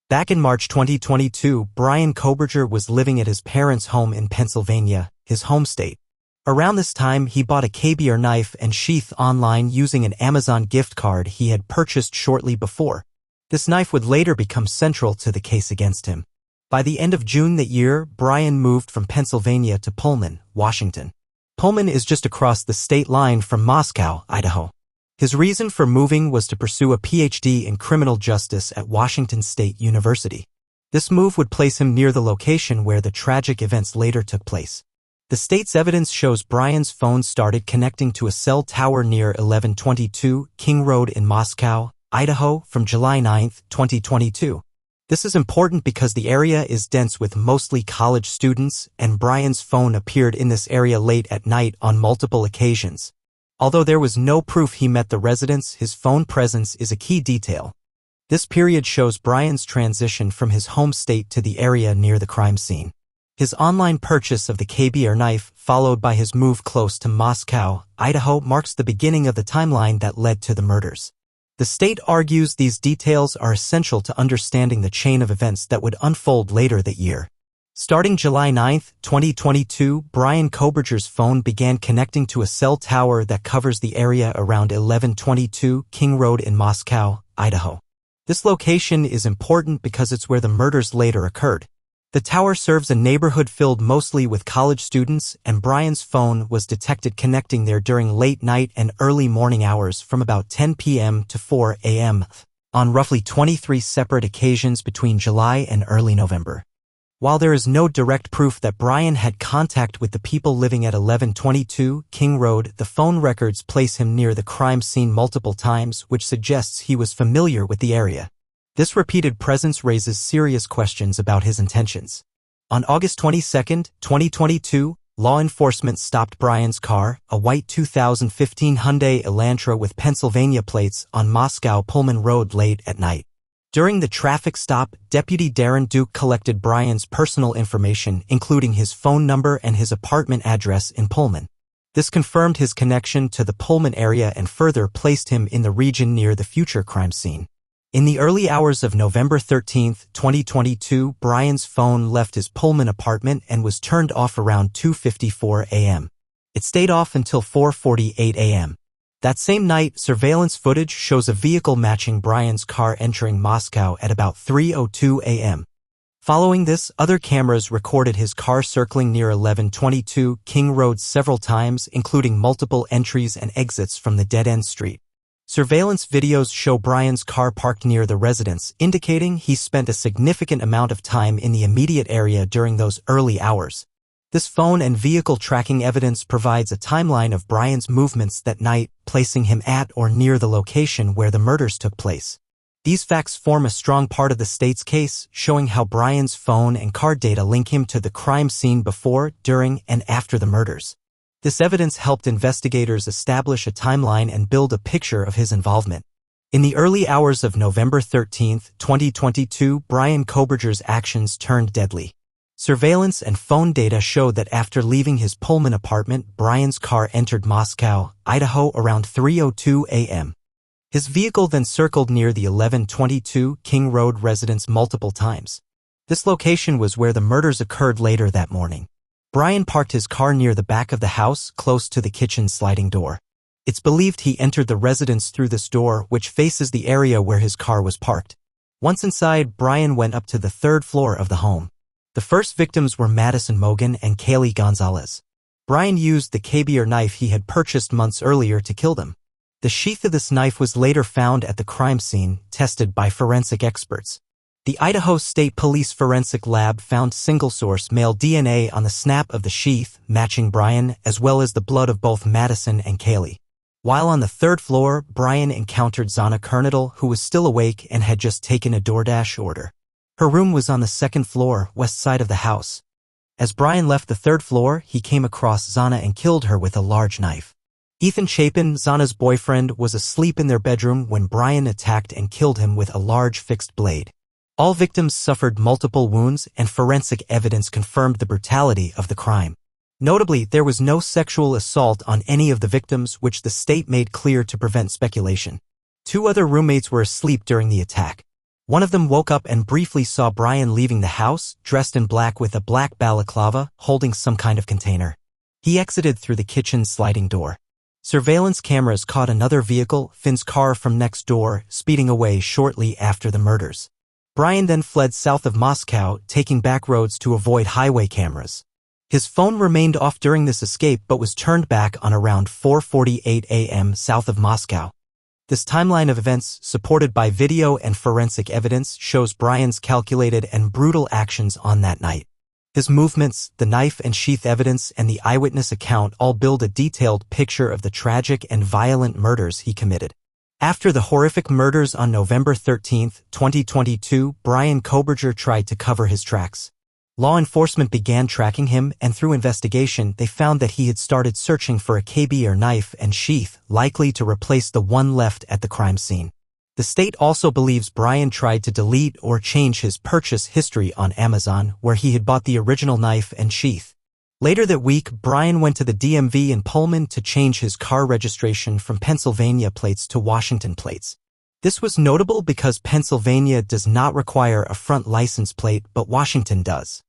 Back in March 2022, Bryan Kohberger was living at his parents' home in Pennsylvania, his home state. Around this time, he bought a Kohberger knife and sheath online using an Amazon gift card he had purchased shortly before. This knife would later become central to the case against him. By the end of June that year, Bryan moved from Pennsylvania to Pullman, Washington. Pullman is just across the state line from Moscow, Idaho. His reason for moving was to pursue a PhD in criminal justice at Washington State University. This move would place him near the location where the tragic events later took place. The state's evidence shows Bryan's phone started connecting to a cell tower near 1122 King Road in Moscow, Idaho from July 9, 2022. This is important because the area is dense with mostly college students, and Bryan's phone appeared in this area late at night on multiple occasions. Although there was no proof he met the residents, his phone presence is a key detail. This period shows Bryan's transition from his home state to the area near the crime scene. His online purchase of the Kohberger knife, followed by his move close to Moscow, Idaho, marks the beginning of the timeline that led to the murders. The state argues these details are essential to understanding the chain of events that would unfold later that year. Starting July 9, 2022, Bryan Kohberger's phone began connecting to a cell tower that covers the area around 1122 King Road in Moscow, Idaho. This location is important because it's where the murders later occurred. The tower serves a neighborhood filled mostly with college students, and Bryan's phone was detected connecting there during late night and early morning hours from about 10 p.m. to 4 a.m. on roughly 23 separate occasions between July and early November. While there is no direct proof that Bryan had contact with the people living at 1122 King Road, the phone records place him near the crime scene multiple times, which suggests he was familiar with the area. This repeated presence raises serious questions about his intentions. On August 22, 2022, law enforcement stopped Bryan's car, a white 2015 Hyundai Elantra with Pennsylvania plates, on Moscow Pullman Road late at night. During the traffic stop, Deputy Darren Duke collected Bryan's personal information, including his phone number and his apartment address in Pullman. This confirmed his connection to the Pullman area and further placed him in the region near the future crime scene. In the early hours of November 13, 2022, Bryan's phone left his Pullman apartment and was turned off around 2:54 a.m. It stayed off until 4:48 a.m. That same night, surveillance footage shows a vehicle matching Bryan's car entering Moscow at about 3:02 a.m. Following this, other cameras recorded his car circling near 1122 King Road several times, including multiple entries and exits from the dead-end street. Surveillance videos show Bryan's car parked near the residence, indicating he spent a significant amount of time in the immediate area during those early hours. This phone and vehicle tracking evidence provides a timeline of Bryan's movements that night, placing him at or near the location where the murders took place. These facts form a strong part of the state's case, showing how Bryan's phone and car data link him to the crime scene before, during, and after the murders. This evidence helped investigators establish a timeline and build a picture of his involvement. In the early hours of November 13, 2022, Bryan Kohberger's actions turned deadly. Surveillance and phone data showed that after leaving his Pullman apartment, Bryan's car entered Moscow, Idaho around 3:02 a.m. His vehicle then circled near the 1122 King Road residence multiple times. This location was where the murders occurred later that morning. Bryan parked his car near the back of the house, close to the kitchen sliding door. It's believed he entered the residence through this door, which faces the area where his car was parked. Once inside, Bryan went up to the third floor of the home. The first victims were Madison Mogen and Kaylee Goncalves. Bryan used the Kohberger knife he had purchased months earlier to kill them. The sheath of this knife was later found at the crime scene, tested by forensic experts. The Idaho State Police Forensic Lab found single-source male DNA on the snap of the sheath, matching Bryan, as well as the blood of both Madison and Kaylee. While on the third floor, Bryan encountered Xana Kernodle, who was still awake and had just taken a DoorDash order. Her room was on the second floor, west side of the house. As Bryan left the third floor, he came across Xana and killed her with a large knife. Ethan Chapin, Xana's boyfriend, was asleep in their bedroom when Bryan attacked and killed him with a large fixed blade. All victims suffered multiple wounds, and forensic evidence confirmed the brutality of the crime. Notably, there was no sexual assault on any of the victims, which the state made clear to prevent speculation. 2 other roommates were asleep during the attack. One of them woke up and briefly saw Bryan leaving the house, dressed in black with a black balaclava, holding some kind of container. He exited through the kitchen's sliding door. Surveillance cameras caught another vehicle, Finn's car from next door, speeding away shortly after the murders. Bryan then fled south of Moscow, taking back roads to avoid highway cameras. His phone remained off during this escape but was turned back on around 4:48 a.m. south of Moscow. This timeline of events, supported by video and forensic evidence, shows Bryan's calculated and brutal actions on that night. His movements, the knife and sheath evidence, and the eyewitness account all build a detailed picture of the tragic and violent murders he committed. After the horrific murders on November 13, 2022, Bryan Kohberger tried to cover his tracks. Law enforcement began tracking him, and through investigation, they found that he had started searching for a KB or knife and sheath, likely to replace the one left at the crime scene. The state also believes Bryan tried to delete or change his purchase history on Amazon, where he had bought the original knife and sheath. Later that week, Bryan went to the DMV in Pullman to change his car registration from Pennsylvania plates to Washington plates. This was notable because Pennsylvania does not require a front license plate, but Washington does.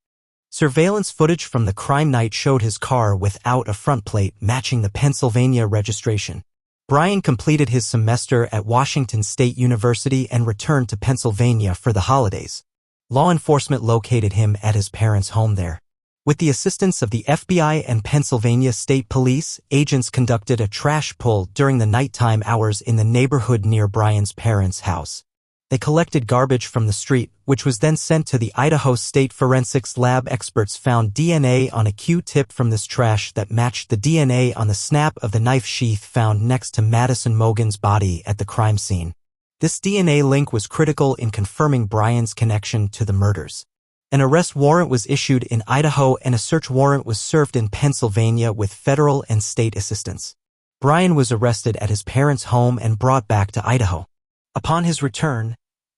Surveillance footage from the crime night showed his car without a front plate matching the Pennsylvania registration. Bryan completed his semester at Washington State University and returned to Pennsylvania for the holidays. Law enforcement located him at his parents' home there. With the assistance of the FBI and Pennsylvania State Police, agents conducted a trash pull during the nighttime hours in the neighborhood near Bryan's parents' house. They collected garbage from the street, which was then sent to the Idaho State Forensics Lab. Experts found DNA on a Q-tip from this trash that matched the DNA on the snap of the knife sheath found next to Madison Mogen's body at the crime scene. This DNA link was critical in confirming Bryan's connection to the murders. An arrest warrant was issued in Idaho and a search warrant was served in Pennsylvania with federal and state assistance. Bryan was arrested at his parents' home and brought back to Idaho. Upon his return,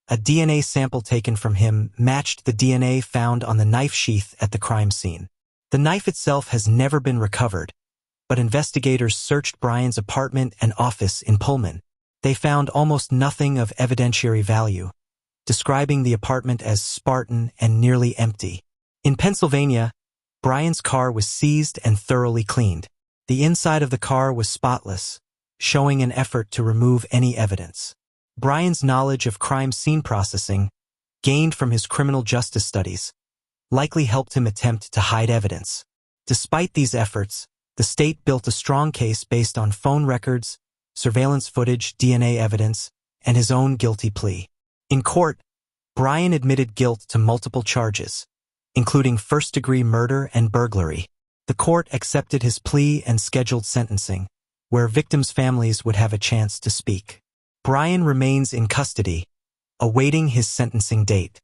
a DNA sample taken from him matched the DNA found on the knife sheath at the crime scene. The knife itself has never been recovered, but investigators searched Bryan's apartment and office in Pullman. They found almost nothing of evidentiary value, describing the apartment as Spartan and nearly empty. In Pennsylvania, Bryan's car was seized and thoroughly cleaned. The inside of the car was spotless, showing an effort to remove any evidence. Bryan's knowledge of crime scene processing, gained from his criminal justice studies, likely helped him attempt to hide evidence. Despite these efforts, the state built a strong case based on phone records, surveillance footage, DNA evidence, and his own guilty plea. In court, Bryan admitted guilt to multiple charges, including first-degree murder and burglary. The court accepted his plea and scheduled sentencing, where victims' families would have a chance to speak. Bryan remains in custody, awaiting his sentencing date.